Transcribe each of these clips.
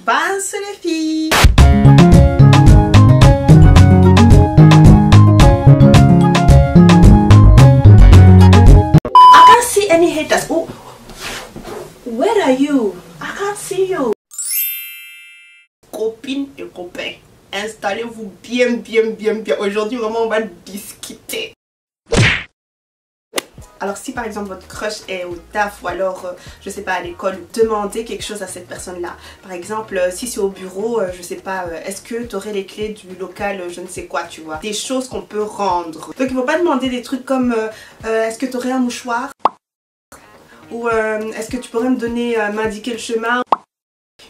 Bonsoir les filles. I can't see any haters. Oh, where are you? I can't see you. Copines et copains, installez-vous bien. Aujourd'hui vraiment on va discuter. Alors si par exemple votre crush est au taf ou alors je sais pas à l'école, demandez quelque chose à cette personne là. Par exemple si c'est au bureau, je sais pas, est-ce que tu aurais les clés du local, je ne sais quoi, tu vois. Des choses qu'on peut rendre. Donc il faut pas demander des trucs comme est-ce que tu aurais un mouchoir? Ou est-ce que tu pourrais me donner, m'indiquer le chemin?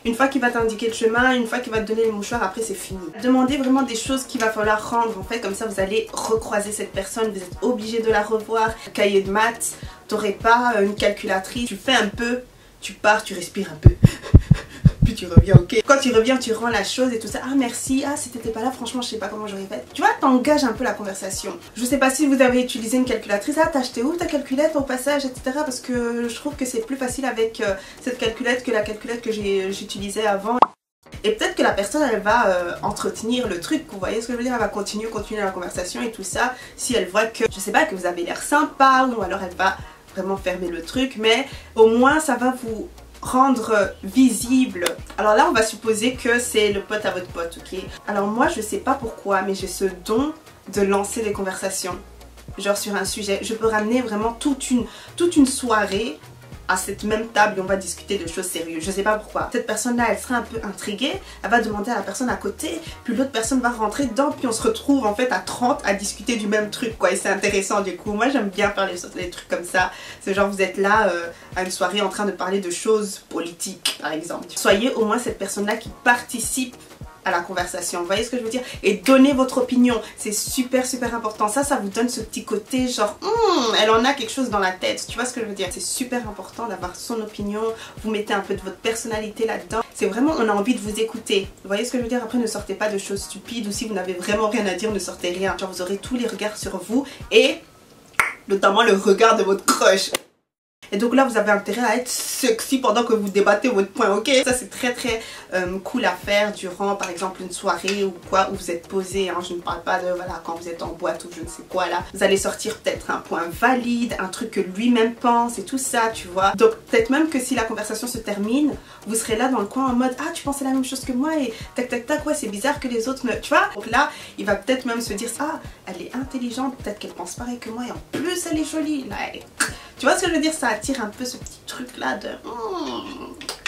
Une fois qu'il va t'indiquer le chemin, une fois qu'il va te donner le mouchoir, après c'est fini. Demandez vraiment des choses qu'il va falloir rendre en fait, comme ça vous allez recroiser cette personne, vous êtes obligé de la revoir. Un cahier de maths, t'aurais pas une calculatrice, tu fais un peu, tu pars, tu respires un peu. Puis tu reviens, ok. Quand tu reviens, tu rends la chose et tout ça. Ah merci, ah si t'étais pas là, franchement je sais pas comment j'aurais fait. Tu vois, t'engages un peu la conversation. Je sais pas si vous avez utilisé une calculatrice. Ah t'as acheté où ta calculette au passage, etc. Parce que je trouve que c'est plus facile avec cette calculette que la calculette que j'utilisais avant. Et peut-être que la personne elle va entretenir le truc, vous voyez ce que je veux dire, elle va continuer la conversation et tout ça. Si elle voit que, je sais pas, que vous avez l'air sympa, ou alors elle va vraiment fermer le truc, mais au moins ça va vous rendre visible. Alors là on va supposer que c'est le pote à votre pote, ok. Alors moi je sais pas pourquoi mais j'ai ce don de lancer des conversations, genre sur un sujet. Je peux ramener vraiment toute une soirée à cette même table et on va discuter de choses sérieuses. Je sais pas pourquoi. Cette personne là elle sera un peu intriguée, elle va demander à la personne à côté, puis l'autre personne va rentrer dedans, puis on se retrouve en fait à 30 à discuter du même truc quoi, et c'est intéressant du coup. Moi j'aime bien faire les trucs comme ça. C'est genre vous êtes là à une soirée en train de parler de choses politiques par exemple. Soyez au moins cette personne là qui participe à la conversation, vous voyez ce que je veux dire, et donnez votre opinion, c'est super important. Ça vous donne ce petit côté genre elle en a quelque chose dans la tête, tu vois ce que je veux dire. C'est super important d'avoir son opinion, vous mettez un peu de votre personnalité là-dedans, c'est vraiment, on a envie de vous écouter, vous voyez ce que je veux dire. Après ne sortez pas de choses stupides, ou si vous n'avez vraiment rien à dire ne sortez rien, genre vous aurez tous les regards sur vous et notamment le regard de votre crush. Et donc là vous avez intérêt à être sexy pendant que vous débattez votre point, ok. Ça c'est très cool à faire durant par exemple une soirée ou quoi, où vous êtes posé, hein. Je ne parle pas de voilà quand vous êtes en boîte ou je ne sais quoi là. Vous allez sortir peut-être un point valide, un truc que lui-même pense et tout ça, tu vois. Donc peut-être même que si la conversation se termine, vous serez là dans le coin en mode ah tu pensais la même chose que moi et tac ouais c'est bizarre que les autres ne... Tu vois. Donc là il va peut-être même se dire ah elle est intelligente, peut-être qu'elle pense pareil que moi et en plus elle est jolie là. Tu vois ce que je veux dire, ça attire un peu ce petit truc là de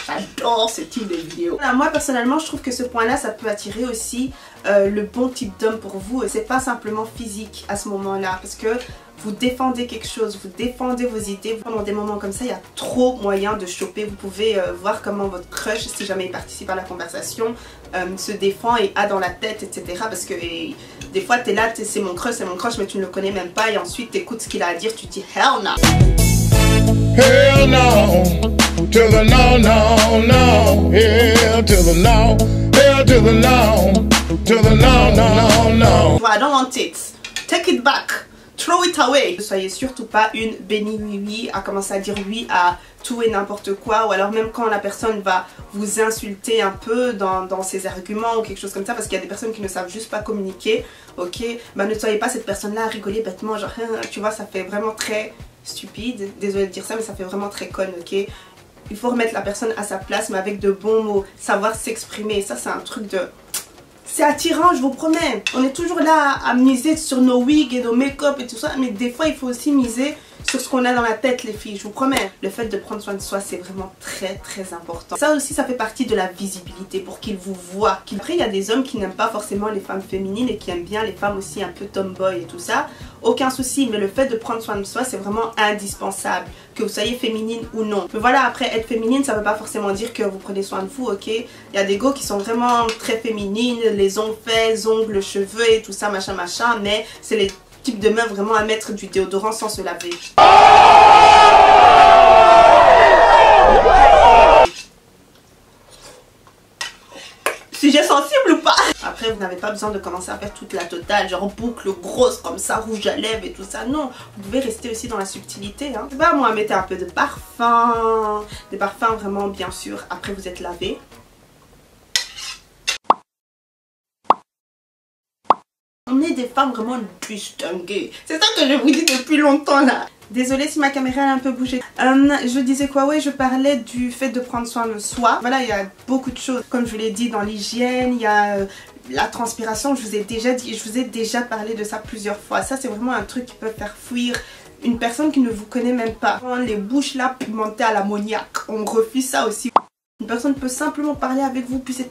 j'adore ce type de vidéo. Voilà, moi personnellement je trouve que ce point là ça peut attirer aussi le bon type d'homme pour vous. C'est pas simplement physique à ce moment là, parce que vous défendez quelque chose, vous défendez vos idées. Pendant des moments comme ça il y a trop moyen de choper. Vous pouvez voir comment votre crush, si jamais il participe à la conversation, se défend et a dans la tête, etc. Parce que des fois t'es là, c'est mon crush mais tu ne le connais même pas, et ensuite t'écoutes ce qu'il a à dire, tu dis hell no. Hell no, to the no, hell to the no, hell to the no, to the no. I don't want it, take it back, throw it away. Ne soyez surtout pas une béni oui à commencer à dire oui à tout et n'importe quoi, ou alors même quand la personne va vous insulter un peu dans ses arguments ou quelque chose comme ça, parce qu'il y a des personnes qui ne savent juste pas communiquer, ok. Bah ne soyez pas cette personne là à rigoler bêtement, genre tu vois, ça fait vraiment très stupide, désolée de dire ça mais ça fait vraiment très con, ok. Il faut remettre la personne à sa place mais avec de bons mots, savoir s'exprimer, ça c'est un truc de... C'est attirant, je vous promets. On est toujours là à miser sur nos wigs et nos make-up et tout ça, mais des fois il faut aussi miser sur ce qu'on a dans la tête les filles, je vous promets. Le fait de prendre soin de soi c'est vraiment très important. Ça aussi ça fait partie de la visibilité, pour qu'ils vous voient. Après il y a des hommes qui n'aiment pas forcément les femmes féminines et qui aiment bien les femmes aussi un peu tomboy et tout ça. Aucun souci, mais le fait de prendre soin de soi c'est vraiment indispensable, que vous soyez féminine ou non. Mais voilà, après être féminine ça veut pas forcément dire que vous prenez soin de vous, ok. Il y a des go qui sont vraiment très féminines, les ongles faits, ongles, cheveux et tout ça machin, mais c'est les type de meuf vraiment à mettre du déodorant sans se laver. Sujet sensible ou pas? Après vous n'avez pas besoin de commencer à faire toute la totale, genre boucle grosse comme ça, rouge à lèvres et tout ça, non. Vous pouvez rester aussi dans la subtilité, hein. Je sais pas moi, mettez un peu de parfum, des parfums vraiment bien sûr, après vous êtes lavé. est des femmes vraiment distinguées. C'est ça que je vous dis depuis longtemps là. Désolée si ma caméra elle a un peu bougé. Je disais quoi? Ouais, je parlais du fait de prendre soin de soi. Voilà, il y a beaucoup de choses. Comme je vous l'ai dit, dans l'hygiène, il y a la transpiration. Je vous ai déjà dit, je vous ai déjà parlé de ça plusieurs fois. Ça, c'est vraiment un truc qui peut faire fuir une personne qui ne vous connaît même pas. Les bouches là pimentées à l'ammoniac, on refuse ça aussi. Une personne peut simplement parler avec vous, puis c'est...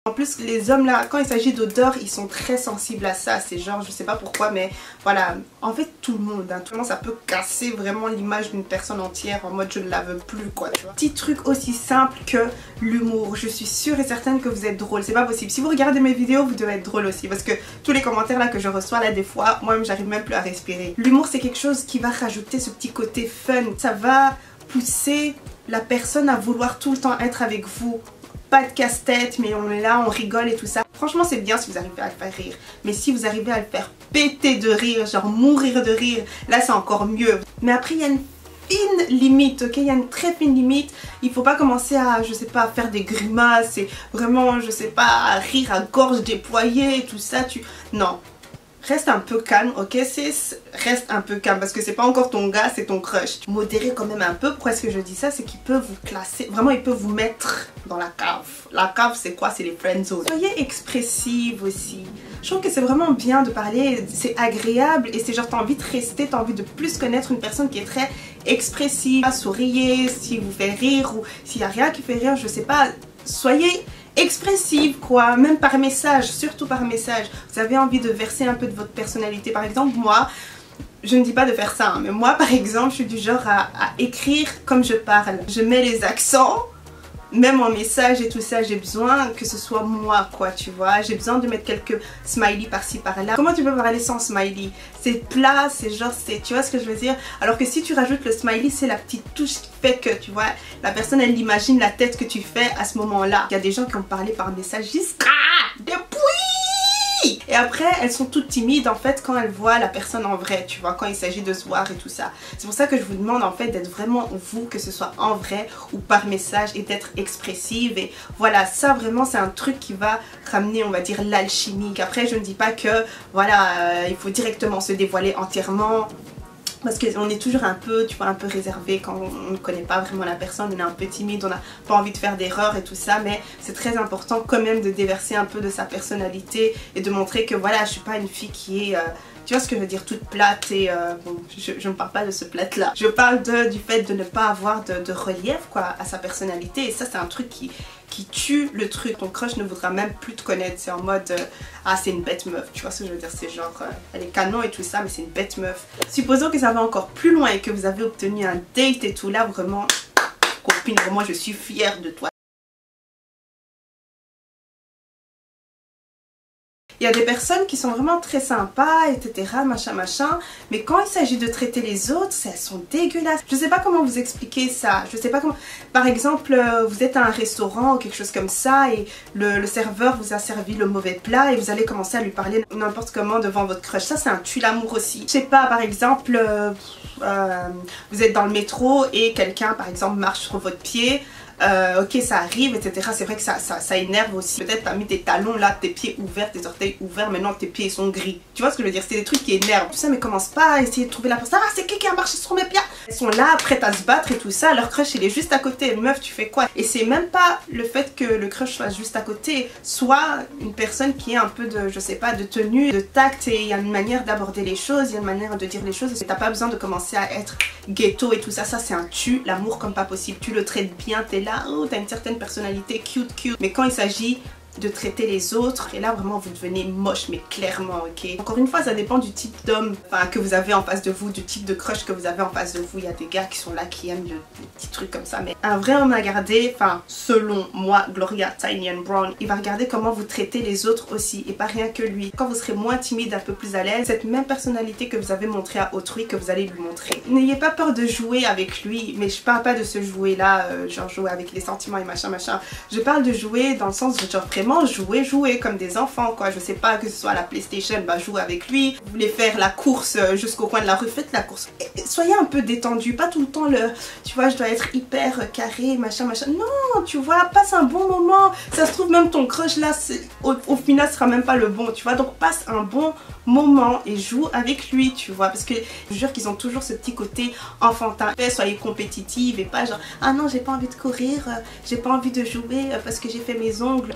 En plus, les hommes là, quand il s'agit d'odeur, ils sont très sensibles à ça. C'est genre, je sais pas pourquoi, mais voilà. En fait, tout le monde, ça peut casser vraiment l'image d'une personne entière en mode je ne la veux plus, quoi. Tu vois. Petit truc aussi simple que l'humour. Je suis sûre et certaine que vous êtes drôle. C'est pas possible. Si vous regardez mes vidéos, vous devez être drôle aussi. Parce que tous les commentaires là que je reçois là, des fois, moi-même, j'arrive même plus à respirer. L'humour, c'est quelque chose qui va rajouter ce petit côté fun. Ça va pousser la personne à vouloir tout le temps être avec vous. Pas de casse-tête, mais on est là, on rigole et tout ça. Franchement, c'est bien si vous arrivez à le faire rire. Mais si vous arrivez à le faire péter de rire, genre mourir de rire, là c'est encore mieux. Mais après, il y a une fine limite, ok? Il y a une très fine limite. Il faut pas commencer à, je sais pas, à faire des grimaces et vraiment, je sais pas, à rire à gorge déployée et tout ça. Non. Reste un peu calme, ok sis? Reste un peu calme parce que c'est pas encore ton gars, c'est ton crush. Modérez quand même un peu. Pourquoi est-ce que je dis ça? C'est qu'il peut vous classer, vraiment il peut vous mettre dans la cave. La cave c'est quoi? C'est les friendzone. Soyez expressive aussi. Je trouve que c'est vraiment bien de parler, c'est agréable et c'est genre t'as envie de rester, t'as envie de plus connaître une personne qui est très expressive. Souriez, si vous fait rire ou s'il y a rien qui fait rire, je sais pas. Soyez expressive quoi, même par message, surtout par message. Vous avez envie de verser un peu de votre personnalité. Par exemple, moi, je ne dis pas de faire ça, hein, mais moi par exemple, je suis du genre à écrire comme je parle. Je mets les accents, même en message et tout ça, j'ai besoin que ce soit moi quoi, tu vois. J'ai besoin de mettre quelques smileys par-ci par-là. Comment tu peux parler sans smiley? C'est plat, c'est genre, tu vois ce que je veux dire? Alors que si tu rajoutes le smiley, c'est la petite touche qui fait que, tu vois, la personne elle imagine la tête que tu fais à ce moment-là. Il y a des gens qui ont parlé par message, disent depuis. Et après elles sont toutes timides en fait quand elles voient la personne en vrai, tu vois, quand il s'agit de se voir et tout ça. C'est pour ça que je vous demande en fait d'être vraiment vous, que ce soit en vrai ou par message, et d'être expressive. Et voilà, ça vraiment c'est un truc qui va ramener, on va dire, l'alchimie. Après je ne dis pas que voilà, il faut directement se dévoiler entièrement. Parce qu'on est toujours un peu, tu vois, un peu réservé quand on ne connaît pas vraiment la personne, on est un peu timide, on n'a pas envie de faire d'erreurs et tout ça, mais c'est très important quand même de déverser un peu de sa personnalité et de montrer que voilà, je suis pas une fille qui est... tu vois ce que je veux dire, toute plate et bon, je ne parle pas de ce plate là. Je parle du fait de ne pas avoir de relief quoi à sa personnalité, et ça c'est un truc qui tue le truc. Ton crush ne voudra même plus te connaître. C'est en mode ah c'est une bête meuf, tu vois ce que je veux dire, c'est genre elle est canon et tout ça mais c'est une bête meuf. Supposons que ça va encore plus loin et que vous avez obtenu un date et tout, là vraiment copine, vraiment je suis fière de toi. Il y a des personnes qui sont vraiment très sympas, etc. machin machin, mais quand il s'agit de traiter les autres, elles sont dégueulasses. Je sais pas comment vous expliquer ça, je sais pas comment... Par exemple, vous êtes à un restaurant ou quelque chose comme ça et le serveur vous a servi le mauvais plat et vous allez commencer à lui parler n'importe comment devant votre crush. Ça c'est un tue l'amour aussi. Je sais pas, par exemple, vous êtes dans le métro et quelqu'un par exemple marche sur votre pied. Ok ça arrive etc, c'est vrai que ça énerve aussi. Peut-être t'as mis tes talons là, tes pieds ouverts, tes orteils ouverts, maintenant tes pieds sont gris. Tu vois ce que je veux dire, c'est des trucs qui énervent. Tout ça mais commence pas à essayer de trouver la personne. Ah c'est qui a marché sur mes pieds? Elles sont là prêtes à se battre et tout ça, leur crush il est juste à côté. Meuf tu fais quoi? Et c'est même pas le fait que le crush soit juste à côté, soit une personne qui est un peu de, je sais pas, de tenue, de tact, et il y a une manière d'aborder les choses, il y a une manière de dire les choses, et t'as pas besoin de commencer à être ghetto et tout ça. Ça c'est un tue l'amour comme pas possible. Tu le traites bien, t'es là, oh t'as une certaine personnalité cute, mais quand il s'agit de traiter les autres, et là vraiment vous devenez moche, mais clairement, ok. Encore une fois ça dépend du type d'homme que vous avez en face de vous, du type de crush que vous avez en face de vous. Il y a des gars qui sont là qui aiment les petits trucs comme ça, mais un vrai homme à garder, selon moi, Gloria Tiny and Brown, il va regarder comment vous traitez les autres aussi, et pas rien que lui. Quand vous serez moins timide, un peu plus à l'aise, cette même personnalité que vous avez montrée à autrui, que vous allez lui montrer. N'ayez pas peur de jouer avec lui, mais je parle pas de ce jouer là, genre jouer avec les sentiments et machin machin. Je parle de jouer dans le sens de genre vraiment vraiment jouer comme des enfants quoi. Je sais pas, que ce soit à la PlayStation, bah jouez avec lui. Vous voulez faire la course jusqu'au coin de la rue, faites la course. Et soyez un peu détendu, pas tout le temps tu vois, je dois être hyper carré, machin. Non, tu vois, passe un bon moment. Ça se trouve même ton crush là, au final, sera même pas le bon, tu vois. Donc passe un bon moment et joue avec lui, tu vois, parce que je jure qu'ils ont toujours ce petit côté enfantin. Soyez compétitive et pas genre ah non, j'ai pas envie de courir, j'ai pas envie de jouer parce que j'ai fait mes ongles.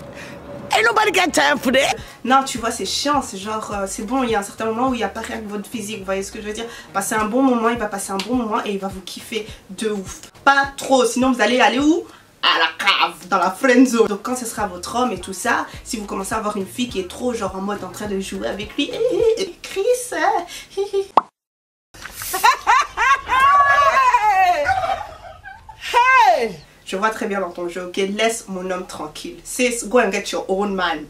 Ain't nobody got time for that. Non, tu vois, c'est chiant, c'est genre c'est bon, il y a un certain moment où il n'y a pas rien que votre physique, vous voyez ce que je veux dire. Passez un bon moment, il va passer un bon moment et il va vous kiffer de ouf. Pas trop, sinon vous allez aller où? À la cave, dans la friend zone. Donc quand ce sera votre homme et tout ça, si vous commencez à avoir une fille qui est trop genre en mode en train de jouer avec lui, Chris, hey, je vois très bien dans ton jeu, ok, laisse mon homme tranquille. Sis, go and get your own man.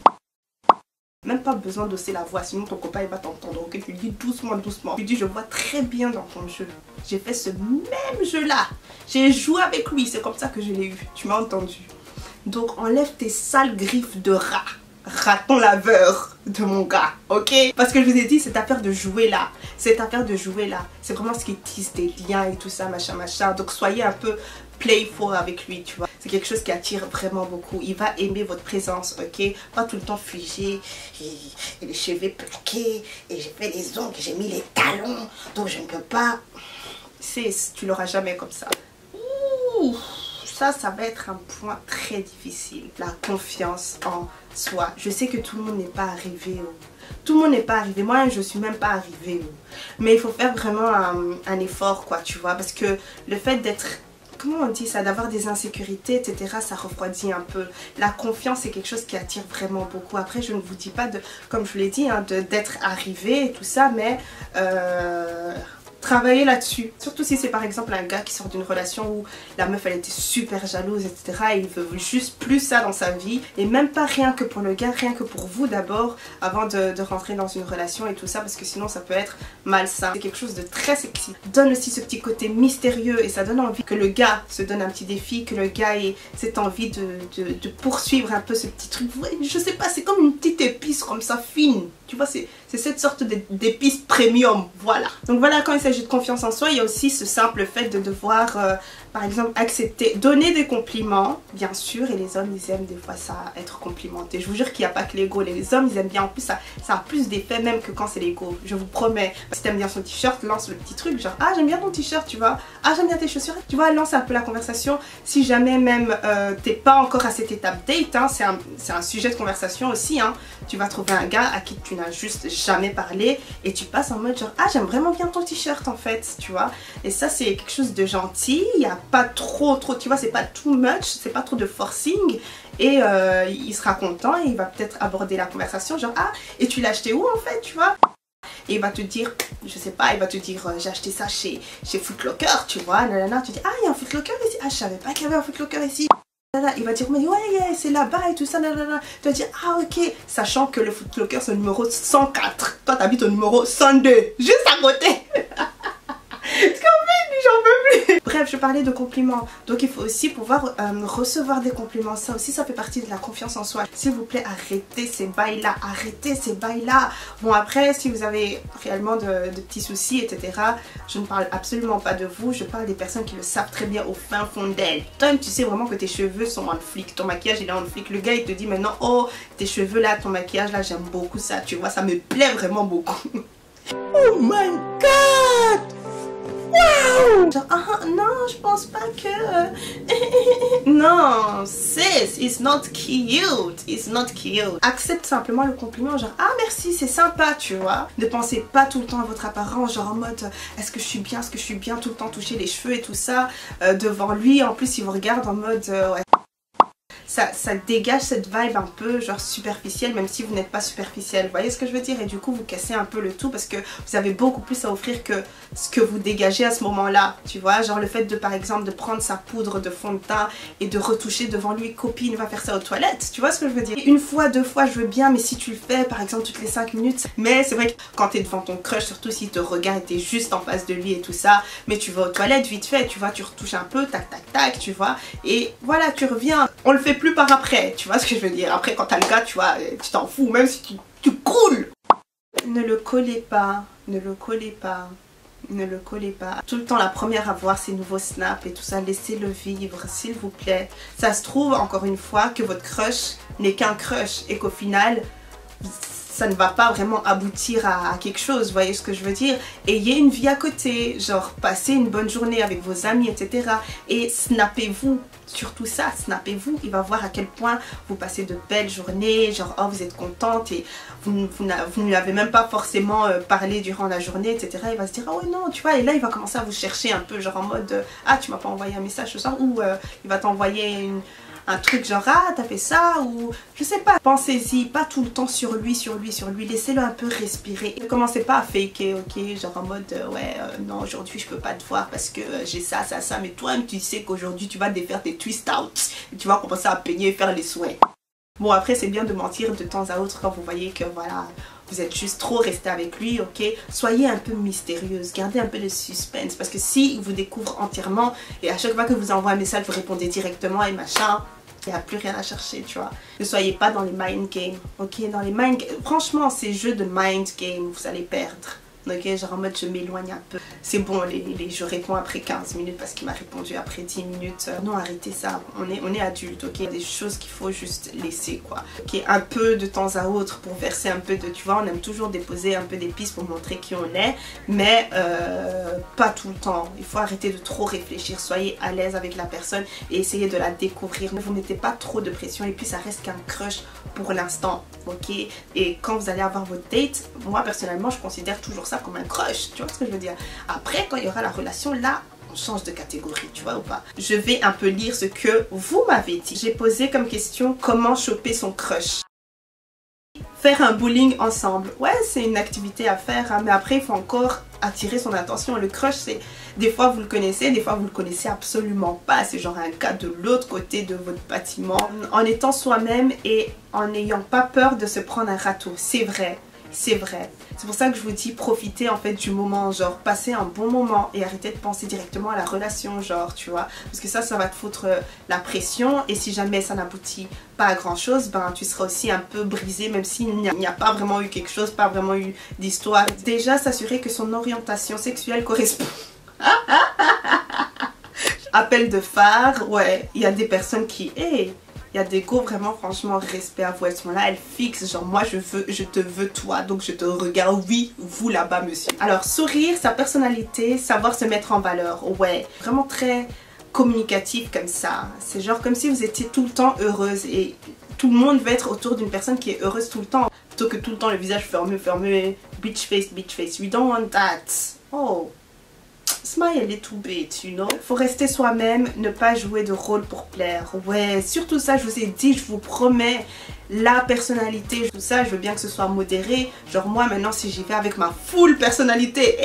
Même pas besoin d'osser la voix, sinon ton copain il va t'entendre, ok, tu lui dis doucement. Tu dis je vois très bien dans ton jeu. J'ai fait ce même jeu là. J'ai joué avec lui, c'est comme ça que je l'ai eu. Tu m'as entendu. Donc enlève tes sales griffes de rat. Raton laveur de mon gars, ok? Parce que je vous ai dit, cette affaire de jouer là, c'est vraiment ce qui tisse des liens et tout ça, machin. Donc soyez un peu playful avec lui, tu vois. C'est quelque chose qui attire vraiment beaucoup. Il va aimer votre présence, ok? Pas tout le temps figé et les cheveux plaqués et j'ai fait les ongles, j'ai mis les talons, donc je ne peux pas. Tu l'auras jamais comme ça. Ouh, ça va être un point très difficile. La confiance en soi. Je sais que tout le monde n'est pas arrivé. Tout le monde n'est pas arrivé. Moi, je suis même pas arrivée. Mais il faut faire vraiment un effort, quoi, tu vois. Parce que le fait d'être... Comment on dit ça? D'avoir des insécurités, etc. Ça refroidit un peu. La confiance, c'est quelque chose qui attire vraiment beaucoup. Après, je ne vous dis pas, comme je vous l'ai dit, hein, d'être arrivé et tout ça, mais... travailler là-dessus, surtout si c'est par exemple un gars qui sort d'une relation où la meuf elle était super jalouse, etc. et il veut juste plus ça dans sa vie, et même pas rien que pour le gars, rien que pour vous d'abord avant de rentrer dans une relation et tout ça, parce que sinon ça peut être malsain. C'est quelque chose de très sexy, donne aussi ce petit côté mystérieux et ça donne envie que le gars se donne un petit défi, que le gars ait cette envie de poursuivre un peu ce petit truc. Je sais pas, c'est comme une petite épice comme ça fine, tu vois, c'est cette sorte d'épice premium, voilà. Donc voilà, quand il s'agit de confiance en soi, il y a aussi ce simple fait de devoir, par exemple, accepter, donner des compliments, bien sûr, et les hommes, ils aiment des fois ça, être complimentés. Je vous jure qu'il n'y a pas que l'ego, les hommes, ils aiment bien, en plus, ça a plus d'effet même que quand c'est l'ego, je vous promets. Si t'aimes bien son t-shirt, lance le petit truc, genre, ah, j'aime bien ton t-shirt, tu vois, ah, j'aime bien tes chaussures, tu vois, lance un peu la conversation. Si jamais même t'es pas encore à cette étape date, hein, c'est un sujet de conversation aussi, hein, tu vas trouver un gars à qui tu n'as juste jamais parlé et tu passes en mode genre, ah, j'aime vraiment bien ton t-shirt en fait, tu vois. Et ça, c'est quelque chose de gentil, il n'y a pas trop, tu vois, c'est pas too much, c'est pas trop de forcing. Et il sera content et il va peut-être aborder la conversation genre, ah, et tu l'as acheté où en fait, tu vois. Et il va te dire, je sais pas, il va te dire j'ai acheté ça chez Foot Locker, tu vois, nanana. Tu dis, ah, il y a un Foot Locker ici, ah, je savais pas qu'il y avait un Foot Locker ici. Il va dire, mais ouais, c'est là-bas et tout ça, nanana. Tu vas dire, ah, ok, sachant que le Foot Locker c'est au numéro 104, toi t'habites au numéro 102, juste à côté. J'en peux plus. Bref, je parlais de compliments. Donc il faut aussi pouvoir recevoir des compliments. Ça aussi, ça fait partie de la confiance en soi. S'il vous plaît, arrêtez ces bails-là. Arrêtez ces bails-là. Bon, après, si vous avez réellement de petits soucis, etc., je ne parle absolument pas de vous. Je parle des personnes qui le savent très bien au fin fond d'elles. Toi, tu sais vraiment que tes cheveux sont en flic. Ton maquillage, il est en flic. Le gars, il te dit maintenant, oh, tes cheveux là, ton maquillage là, j'aime beaucoup ça. Tu vois, ça me plaît vraiment beaucoup. Oh my God! Wow! Genre, ah, non, je pense pas que... non, sis, it's not cute. It's not cute. Accepte simplement le compliment, genre, ah, merci, c'est sympa, tu vois. Ne pensez pas tout le temps à votre apparence, genre en mode, est-ce que je suis bien, tout le temps toucher les cheveux et tout ça, devant lui. En plus, il vous regarde en mode, ouais. Ça dégage cette vibe un peu genre superficielle, même si vous n'êtes pas superficielle, vous voyez ce que je veux dire. Et du coup vous cassez un peu le tout parce que vous avez beaucoup plus à offrir que ce que vous dégagez à ce moment là, tu vois. Genre le fait de par exemple de prendre sa poudre de fond de teint et de retoucher devant lui, copine va faire ça aux toilettes, tu vois ce que je veux dire. Une fois, deux fois je veux bien, mais si tu le fais par exemple toutes les 5 minutes, mais c'est vrai que quand t'es devant ton crush, surtout s'il te regarde et t'es juste en face de lui et tout ça, mais tu vas aux toilettes vite fait, tu vois, tu retouches un peu, tac tac tac, tu vois, et voilà, tu reviens. On le fait plus par après, tu vois ce que je veux dire. Après quand t'as le gars, tu vois, tu t'en fous, même si tu coules. Ne le collez pas, ne le collez pas. Ne le collez pas. Tout le temps la première à voir ses nouveaux snaps et tout ça, laissez-le vivre s'il vous plaît. Ça se trouve encore une fois que votre crush n'est qu'un crush et qu'au final ça ne va pas vraiment aboutir à quelque chose, vous voyez ce que je veux dire. Ayez une vie à côté, genre passez une bonne journée avec vos amis, etc. Et snappez-vous, surtout ça, snappez-vous. Il va voir à quel point vous passez de belles journées, genre oh vous êtes contente et vous ne lui avez même pas forcément parlé durant la journée, etc. Il va se dire ah ouais non, tu vois, et là il va commencer à vous chercher un peu, genre en mode ah tu m'as pas envoyé un message ce soir, ou il va t'envoyer un truc genre ah t'as fait ça, ou je sais pas. Pensez-y, pas tout le temps sur lui, laissez-le un peu respirer. Ne commencez pas à faker, ok, genre en mode ouais non aujourd'hui je peux pas te voir parce que j'ai ça, mais toi-même tu sais qu'aujourd'hui tu vas défaire tes twist out et tu vas commencer à peigner et faire les souhaits. Bon après c'est bien de mentir de temps à autre quand vous voyez que voilà vous êtes juste trop resté avec lui, ok. Soyez un peu mystérieuse, gardez un peu de suspense parce que si il vous découvre entièrement et à chaque fois que vous envoie un message vous répondez directement et machin, il n'y a plus rien à chercher, tu vois. Ne soyez pas dans les mind games, ok. Dans les mind games, franchement ces jeux de mind game vous allez perdre. Ok, genre en mode je m'éloigne un peu. C'est bon, je réponds après 15 minutes parce qu'il m'a répondu après 10 minutes. Non, arrêtez ça. On est adulte, ok. Il y a des choses qu'il faut juste laisser, quoi. Ok, un peu de temps à autre pour verser un peu de... Tu vois, on aime toujours déposer un peu d'épices pour montrer qui on est. Mais pas tout le temps. Il faut arrêter de trop réfléchir. Soyez à l'aise avec la personne et essayez de la découvrir. Ne vous mettez pas trop de pression et puis ça reste qu'un crush pour l'instant, ok. Et quand vous allez avoir votre date, moi personnellement je considère toujours ça comme un crush, tu vois ce que je veux dire. Après quand il y aura la relation, là on change de catégorie, tu vois ou pas. Je vais un peu lire ce que vous m'avez dit. J'ai posé comme question comment choper son crush. Faire un bowling ensemble, ouais c'est une activité à faire hein, mais après il faut encore attirer son attention. Le crush c'est des fois vous le connaissez, des fois vous le connaissez absolument pas, c'est genre un cas de l'autre côté de votre bâtiment. En étant soi-même et en n'ayant pas peur de se prendre un râteau, c'est vrai. C'est vrai. C'est pour ça que je vous dis profitez en fait du moment, genre passez un bon moment et arrêtez de penser directement à la relation, genre tu vois, parce que ça va te foutre la pression et si jamais ça n'aboutit pas à grand chose, ben tu seras aussi un peu brisé même s'il n'y a pas vraiment eu quelque chose, pas vraiment eu d'histoire. Déjà s'assurer que son orientation sexuelle correspond. Appel de phare, ouais, il y a des personnes qui... Hey, il y a des go vraiment franchement respect à vous, elles sont là, elles fixent genre moi je te veux toi donc je te regarde, oui vous là-bas monsieur. Alors sourire, sa personnalité, savoir se mettre en valeur, ouais, vraiment très communicatif comme ça. C'est genre comme si vous étiez tout le temps heureuse et tout le monde veut être autour d'une personne qui est heureuse tout le temps plutôt que tout le temps le visage fermé, bitch face, we don't want that. Oh, smile a little bit, you know. Faut rester soi-même, ne pas jouer de rôle pour plaire. Ouais, surtout ça, je vous ai dit, je vous promets, la personnalité, tout ça, je veux bien que ce soit modéré. Genre moi, maintenant, si j'y vais avec ma full personnalité,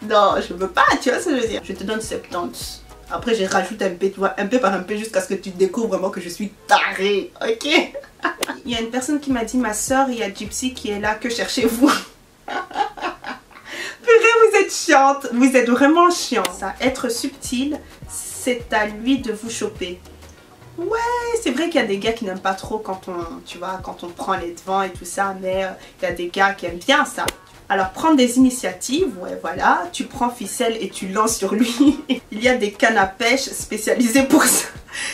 non, je veux pas, tu vois ce que je veux dire. Je te donne 70. Après, je rajoute un peu, tu vois, un peu par un peu, jusqu'à ce que tu découvres vraiment que je suis tarée, ok. Il y a une personne qui m'a dit, ma soeur, il y a Gypsy qui est là, que cherchez-vous? Vous êtes chiante, vous êtes vraiment chiant. Ça, être subtil, c'est à lui de vous choper. Ouais, c'est vrai qu'il y a des gars qui n'aiment pas trop quand on, tu vois, quand on prend les devants et tout ça, mais il y a des gars qui aiment bien ça. Alors prendre des initiatives, ouais voilà, tu prends ficelle et tu lances sur lui. Il y a des cannes à pêche spécialisées pour ça.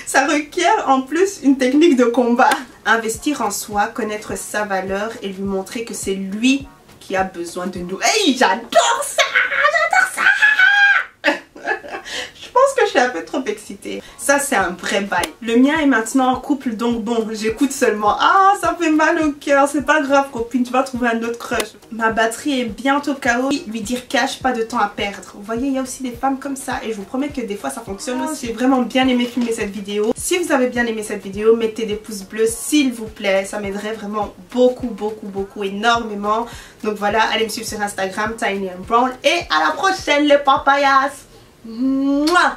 Ça requiert en plus une technique de combat. Investir en soi, connaître sa valeur et lui montrer que c'est lui qui a besoin de nous. Hey, j'adore ça! J'adore ça! Je pense que je suis un peu trop excitée. Ça, c'est un vrai bail. Le mien est maintenant en couple, donc bon, j'écoute seulement. Ah, ça fait mal au cœur. C'est pas grave, copine, tu vas trouver un autre crush. Ma batterie est bientôt KO. Lui dire cash, pas de temps à perdre. Vous voyez, il y a aussi des femmes comme ça. Et je vous promets que des fois, ça fonctionne aussi. J'ai vraiment bien aimé filmer cette vidéo. Si vous avez bien aimé cette vidéo, mettez des pouces bleus, s'il vous plaît. Ça m'aiderait vraiment beaucoup, énormément. Donc voilà, allez me suivre sur Instagram, Tiny and Brown. Et à la prochaine, les papayas! Mouah!